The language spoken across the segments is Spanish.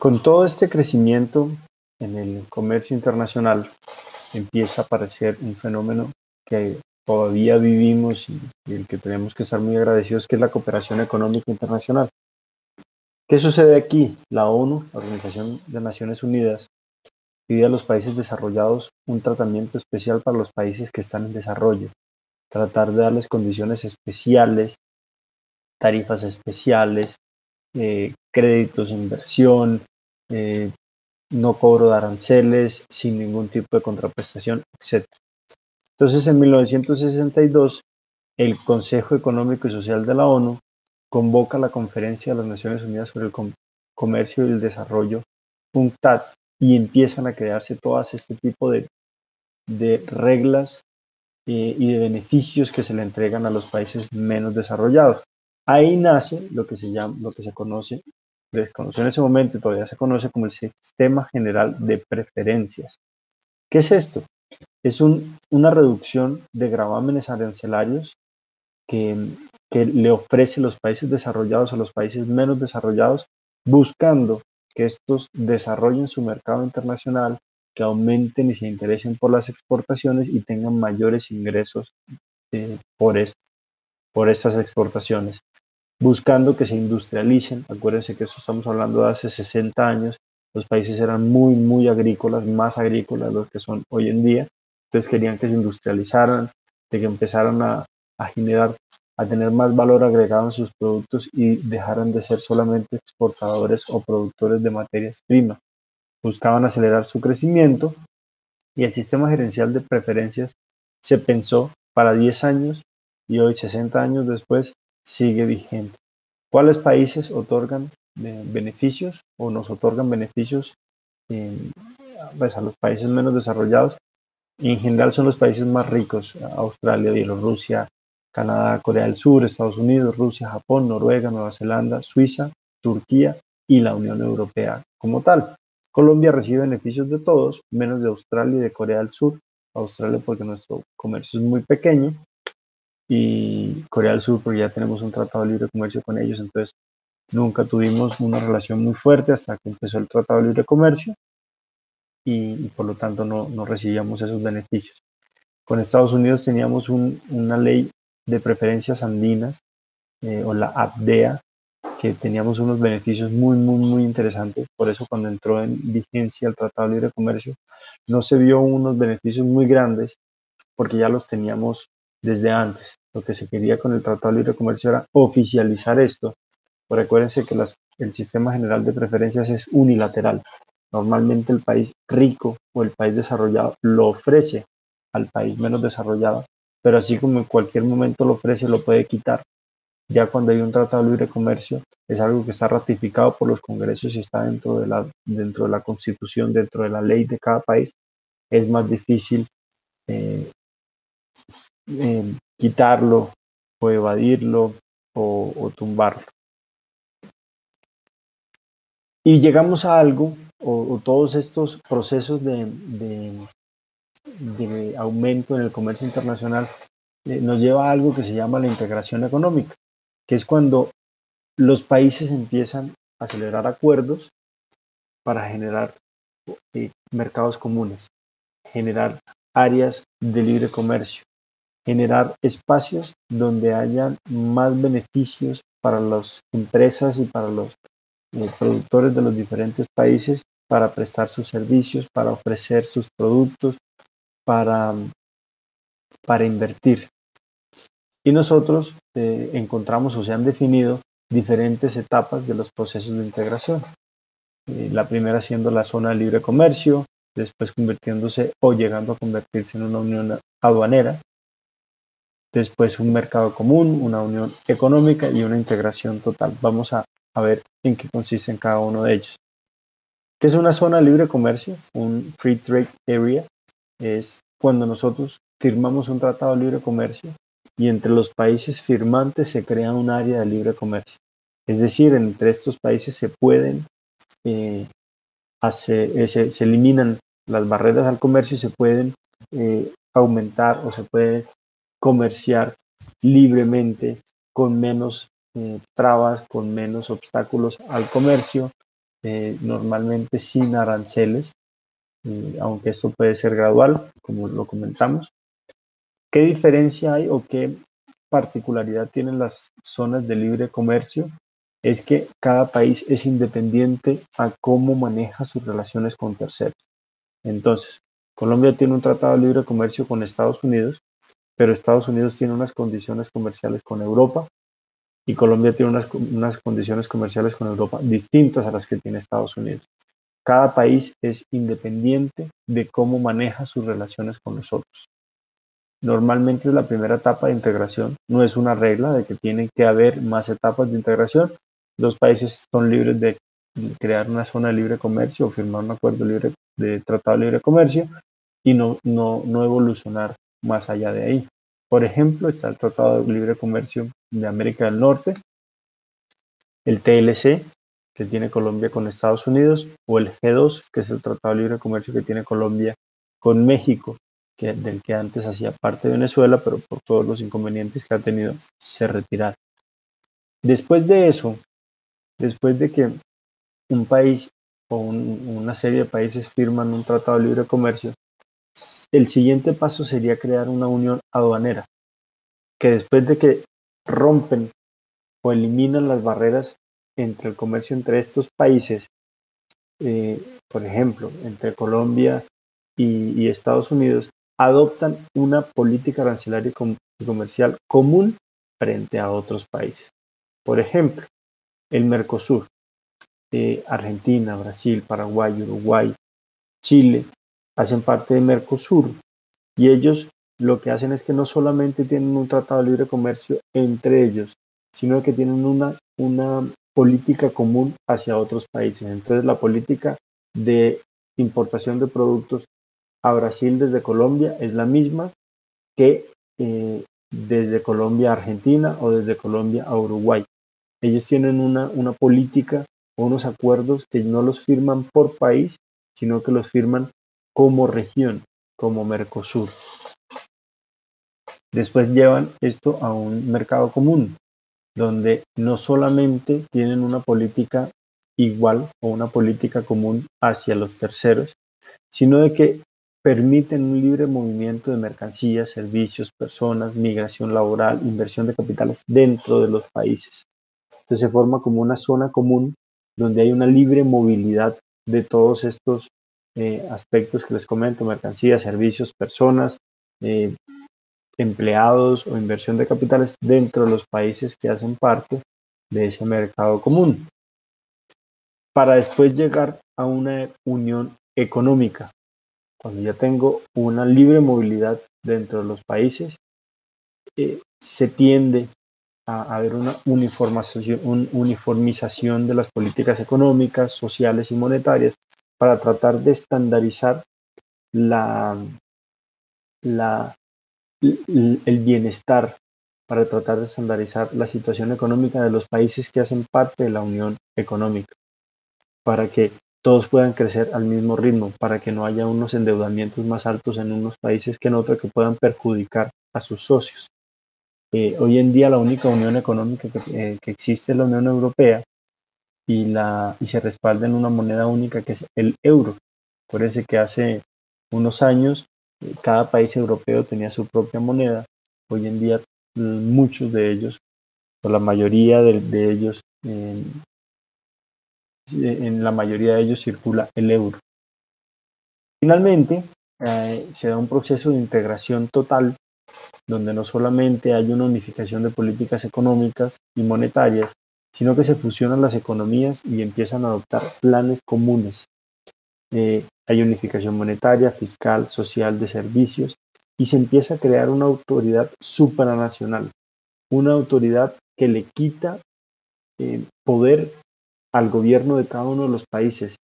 Con todo este crecimiento en el comercio internacional, empieza a aparecer un fenómeno que todavía vivimos y el que tenemos que estar muy agradecidos, que es la cooperación económica internacional. ¿Qué sucede aquí? La ONU, la Organización de Naciones Unidas, pide a los países desarrollados un tratamiento especial para los países que están en desarrollo, tratar de darles condiciones especiales, tarifas especiales, créditos de inversión, no cobro de aranceles, sin ningún tipo de contraprestación, etc. Entonces, en 1962, el Consejo Económico y Social de la ONU convoca la Conferencia de las Naciones Unidas sobre el Comercio y el Desarrollo, UNCTAD, y empiezan a crearse todas este tipo de reglas y de beneficios que se le entregan a los países menos desarrollados. Ahí nace lo que se conoce en ese momento y todavía se conoce como el Sistema General de Preferencias. ¿Qué es esto? Es una reducción de gravámenes arancelarios que, que le ofrece los países desarrollados a los países menos desarrollados, buscando que estos desarrollen su mercado internacional, que aumenten y se interesen por las exportaciones y tengan mayores ingresos por estas exportaciones, buscando que se industrialicen. Acuérdense que esto estamos hablando de hace 60 años, los países eran muy, muy agrícolas, más agrícolas de los que son hoy en día, entonces querían que se industrializaran, de que empezaran a generar, a tener más valor agregado en sus productos y dejaran de ser solamente exportadores o productores de materias primas. Buscaban acelerar su crecimiento y el sistema gerencial de preferencias se pensó para 10 años y hoy, 60 años después, sigue vigente. ¿Cuáles países otorgan beneficios o nos otorgan beneficios pues a los países menos desarrollados? En general son los países más ricos: Australia, Bielorrusia, Canadá, Corea del Sur, Estados Unidos, Rusia, Japón, Noruega, Nueva Zelanda, Suiza, Turquía y la Unión Europea como tal. Colombia recibe beneficios de todos, menos de Australia y de Corea del Sur. Australia porque nuestro comercio es muy pequeño y Corea del Sur porque ya tenemos un tratado de libre comercio con ellos, entonces nunca tuvimos una relación muy fuerte hasta que empezó el tratado de libre comercio y por lo tanto no recibíamos esos beneficios. Con Estados Unidos teníamos una ley de preferencias andinas o la APDEA, que teníamos unos beneficios muy, muy, muy interesantes. Por eso cuando entró en vigencia el Tratado de Libre Comercio, no se vio unos beneficios muy grandes porque ya los teníamos desde antes. Lo que se quería con el Tratado de Libre Comercio era oficializar esto. Pero recuérdense que el sistema general de preferencias es unilateral. Normalmente el país rico o el país desarrollado lo ofrece al país menos desarrollado, pero así como en cualquier momento lo ofrece, lo puede quitar. Ya cuando hay un tratado de libre comercio, es algo que está ratificado por los congresos y está dentro de la constitución, dentro de la ley de cada país. Es más difícil eh, quitarlo o evadirlo o tumbarlo. Y llegamos a algo, o todos estos procesos de aumento en el comercio internacional nos lleva a algo que se llama la integración económica, que es cuando los países empiezan a celebrar acuerdos para generar mercados comunes, generar áreas de libre comercio, generar espacios donde haya más beneficios para las empresas y para los productores de los diferentes países para prestar sus servicios, para ofrecer sus productos, para, para invertir. Y nosotros encontramos o se han definido diferentes etapas de los procesos de integración. La primera siendo la zona de libre comercio, después convirtiéndose o llegando a convertirse en una unión aduanera, después un mercado común, una unión económica y una integración total. Vamos a ver en qué consiste en cada uno de ellos. ¿Qué es una zona de libre comercio? Un Free Trade Area es cuando nosotros firmamos un tratado de libre comercio y entre los países firmantes se crea un área de libre comercio. Es decir, entre estos países se pueden se eliminan las barreras al comercio y se pueden aumentar o se puede comerciar libremente con menos trabas, con menos obstáculos al comercio, normalmente sin aranceles, aunque esto puede ser gradual, como lo comentamos. ¿Qué diferencia hay o qué particularidad tienen las zonas de libre comercio? Es que cada país es independiente a cómo maneja sus relaciones con terceros. Entonces, Colombia tiene un tratado de libre comercio con Estados Unidos, pero Estados Unidos tiene unas condiciones comerciales con Europa y Colombia tiene unas condiciones comerciales con Europa distintas a las que tiene Estados Unidos. Cada país es independiente de cómo maneja sus relaciones con los otros. Normalmente es la primera etapa de integración, no es una regla de que tienen que haber más etapas de integración. Los países son libres de crear una zona de libre comercio o firmar un acuerdo de tratado de libre comercio y no evolucionar más allá de ahí. Por ejemplo, está el Tratado de Libre Comercio de América del Norte, el TLC, que tiene Colombia con Estados Unidos, o el G2, que es el Tratado de Libre Comercio que tiene Colombia con México, del que antes hacía parte de Venezuela, pero por todos los inconvenientes que ha tenido, se retiraron. Después de eso, después de que un país o una serie de países firman un tratado de libre comercio, el siguiente paso sería crear una unión aduanera, que después de que rompen o eliminan las barreras entre el comercio entre estos países, por ejemplo, entre Colombia y Estados Unidos, adoptan una política arancelaria y comercial común frente a otros países. Por ejemplo, el Mercosur, Argentina, Brasil, Paraguay, Uruguay, Chile, hacen parte de Mercosur y ellos lo que hacen es que no solamente tienen un tratado de libre comercio entre ellos, sino que tienen una política común hacia otros países. Entonces la política de importación de productos a Brasil desde Colombia es la misma que desde Colombia a Argentina o desde Colombia a Uruguay. Ellos tienen una política o unos acuerdos que no los firman por país, sino que los firman como región, como Mercosur. Después llevan esto a un mercado común, donde no solamente tienen una política igual o una política común hacia los terceros, sino de que permiten un libre movimiento de mercancías, servicios, personas, migración laboral, inversión de capitales dentro de los países. Entonces se forma como una zona común donde hay una libre movilidad de todos estos aspectos que les comento, mercancías, servicios, personas, empleados o inversión de capitales dentro de los países que hacen parte de ese mercado común, para después llegar a una unión económica. Cuando ya tengo una libre movilidad dentro de los países, se tiende a haber una uniformización de las políticas económicas, sociales y monetarias para tratar de estandarizar la, la, el bienestar, para tratar de estandarizar la situación económica de los países que hacen parte de la Unión Económica, para que todos puedan crecer al mismo ritmo, para que no haya unos endeudamientos más altos en unos países que en otros que puedan perjudicar a sus socios. Hoy en día la única unión económica que existe es la Unión Europea y se respalda en una moneda única que es el euro. Acuérdense que hace unos años cada país europeo tenía su propia moneda. Hoy en día muchos de ellos, o la mayoría de ellos, en la mayoría de ellos circula el euro. Finalmente, se da un proceso de integración total donde no solamente hay una unificación de políticas económicas y monetarias, sino que se fusionan las economías y empiezan a adoptar planes comunes. Hay unificación monetaria, fiscal, social, de servicios, y se empieza a crear una autoridad supranacional, una autoridad que le quita poder al gobierno de cada uno de los países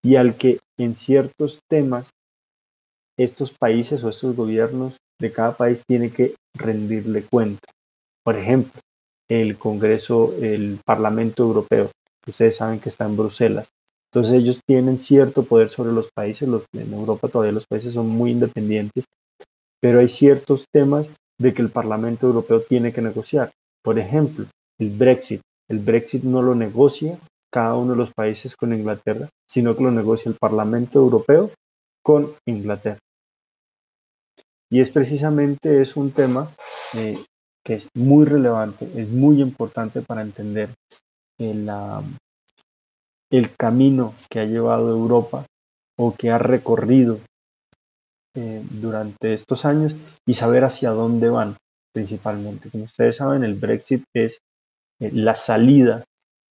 y al que en ciertos temas estos países o estos gobiernos de cada país tienen que rendirle cuenta. Por ejemplo, el Congreso, el Parlamento Europeo, que ustedes saben que está en Bruselas. Entonces ellos tienen cierto poder sobre los países, en Europa todavía los países son muy independientes, pero hay ciertos temas de que el Parlamento Europeo tiene que negociar. Por ejemplo, el Brexit. El Brexit no lo negocia cada uno de los países con Inglaterra, sino que lo negocia el Parlamento Europeo con Inglaterra. Y es precisamente es un tema que es muy relevante, es muy importante para entender el camino que ha llevado Europa o que ha recorrido durante estos años y saber hacia dónde van principalmente. Como ustedes saben, el Brexit es la salida,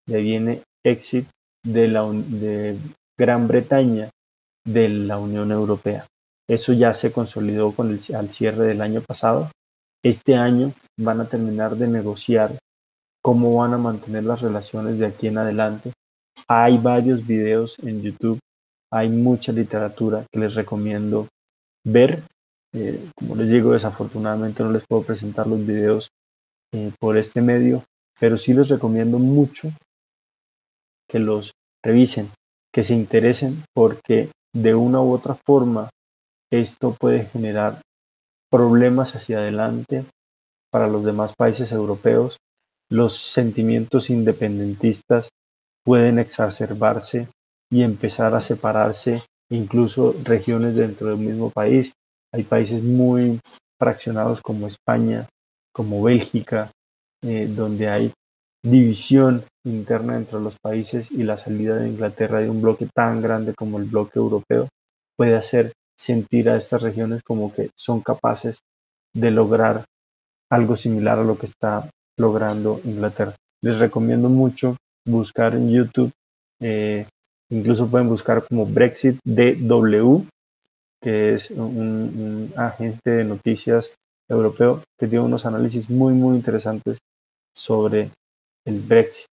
de viene exit de Gran Bretaña de la Unión Europea. Eso ya se consolidó al cierre del año pasado. Este año van a terminar de negociar cómo van a mantener las relaciones de aquí en adelante. Hay varios videos en YouTube, hay mucha literatura que les recomiendo ver. Como les digo, desafortunadamente no les puedo presentar los videos por este medio, pero sí les recomiendo mucho que los revisen, que se interesen, porque de una u otra forma esto puede generar problemas hacia adelante para los demás países europeos. Los sentimientos independentistas pueden exacerbarse y empezar a separarse, incluso regiones dentro del mismo país. Hay países muy fraccionados como España, como Bélgica, donde hay división interna entre los países, y la salida de Inglaterra de un bloque tan grande como el bloque europeo puede hacer sentir a estas regiones como que son capaces de lograr algo similar a lo que está logrando Inglaterra. Les recomiendo mucho buscar en YouTube, eh, incluso pueden buscar como Brexit DW, que es un agente de noticias europeo que tiene unos análisis muy, muy interesantes sobre el Brexit.